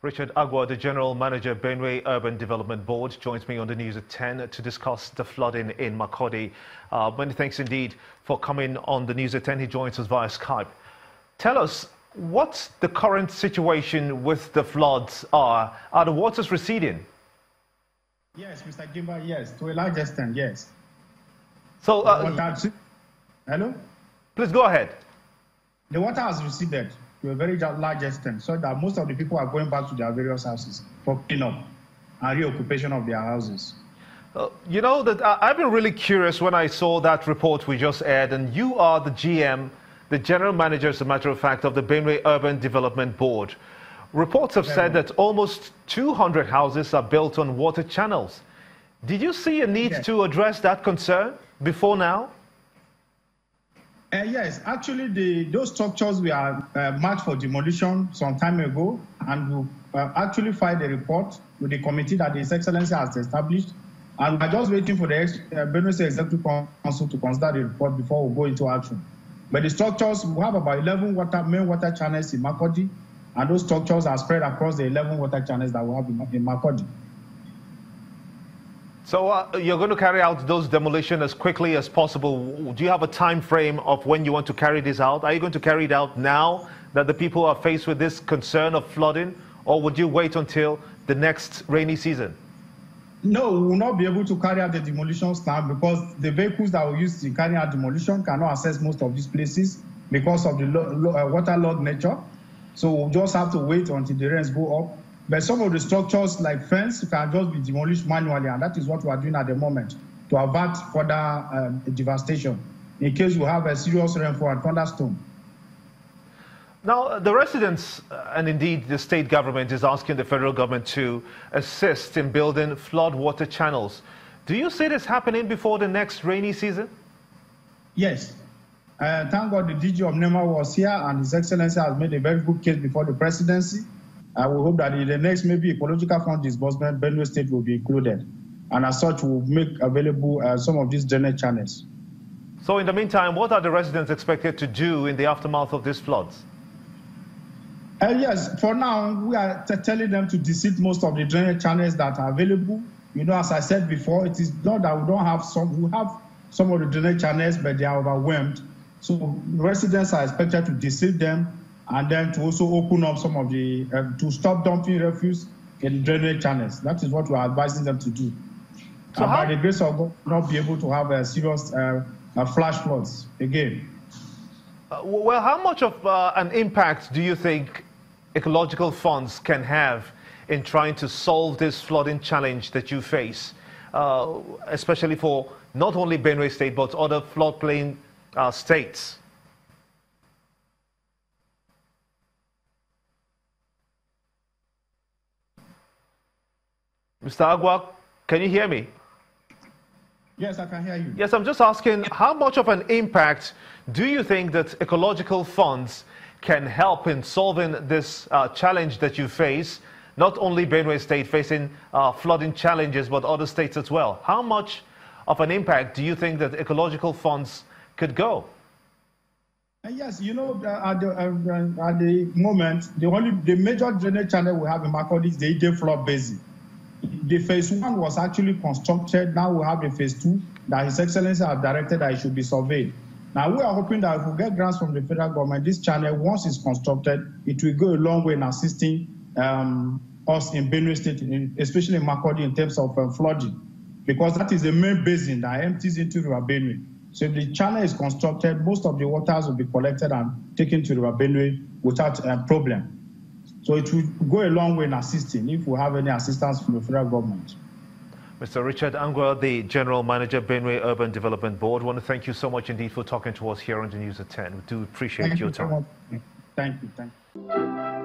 Richard Agua, the General Manager, Benue Urban Development Board, joins me on the news at 10 to discuss the flooding in Makurdi. Many thanks indeed for coming on the news at 10. He joins us via Skype. Tell us, what's the current situation with the floods? Are the waters receding? Yes, Mr. Gimba, yes. To a large extent, yes. So, hello? Please go ahead. The water has receded to a very large extent, so that most of the people are going back to their various houses for cleanup and reoccupation of their houses. You know, that I've been really curious when I saw that report we just aired, and you are the GM, the General Manager, as a matter of fact, of the Benue Urban Development Board. Reports have said that almost 200 houses are built on water channels. Did you see a need to address that concern before now? Yes, actually, those structures were marked for demolition some time ago, and we actually filed a report with the committee that His Excellency has established, and we're just waiting for the Benue State Executive Council to consider the report before we go into action. But the structures, we have about 11 main water channels in Makurdi, and those structures are spread across the 11 water channels that we have in Makurdi. So you're going to carry out those demolitions as quickly as possible. Do you have a time frame of when you want to carry this out? Are you going to carry it out now that the people are faced with this concern of flooding, or would you wait until the next rainy season? No, we will not be able to carry out the demolitions now because the vehicles that we use to carry out demolition cannot access most of these places because of the waterlogged nature. So we'll just have to wait until the rains go up. But some of the structures like fence can just be demolished manually, and that is what we are doing at the moment to avert further devastation in case we have a serious rainfall and thunderstorm. Now, the residents and indeed the state government is asking the federal government to assist in building flood water channels. Do you see this happening before the next rainy season? Yes. Thank God the DG of NEMA was here, and His Excellency has made a very good case before the presidency. I will hope that in the next maybe ecological fund disbursement, Benue State will be included. And as such, we'll make available some of these drainage channels. So in the meantime, what are the residents expected to do in the aftermath of these floods? Yes, for now, we are telling them to deseed most of the drainage channels that are available. You know, as I said before, it is not that we don't have some. We have some of the drainage channels, but they are overwhelmed. So residents are expected to deseed them, and then to also open up some of the, to stop dumping refuse in drainage channels. That is what we are advising them to do. So by the grace of God, not be able to have a serious flash floods again. Well, how much of an impact do you think ecological funds can have in trying to solve this flooding challenge that you face, especially for not only Benue State, but other floodplain states? Mr. Agua, can you hear me? Yes, I can hear you. Yes, I'm just asking, how much of an impact do you think that ecological funds can help in solving this challenge that you face, not only Benue State facing flooding challenges, but other states as well? How much of an impact do you think that ecological funds could go? Yes, you know, at the moment, the major drainage channel we have in Makurdi is the Ide flood basin. The phase 1 was actually constructed. Now we have the phase 2 that His Excellency has directed that it should be surveyed. Now we are hoping that if we get grants from the federal government, this channel, once it's constructed, it will go a long way in assisting us in Benue State, especially in Makurdi, in terms of flooding, because that is the main basin that empties into River Benue. So if the channel is constructed, most of the waters will be collected and taken to River Benue without a problem. So it will go a long way in assisting if we have any assistance from the federal government. Mr. Richard Agua, the General Manager, Benue Urban Development Board, I want to thank you so much indeed for talking to us here on the News at 10. We do appreciate your time. Thank you. Thank you.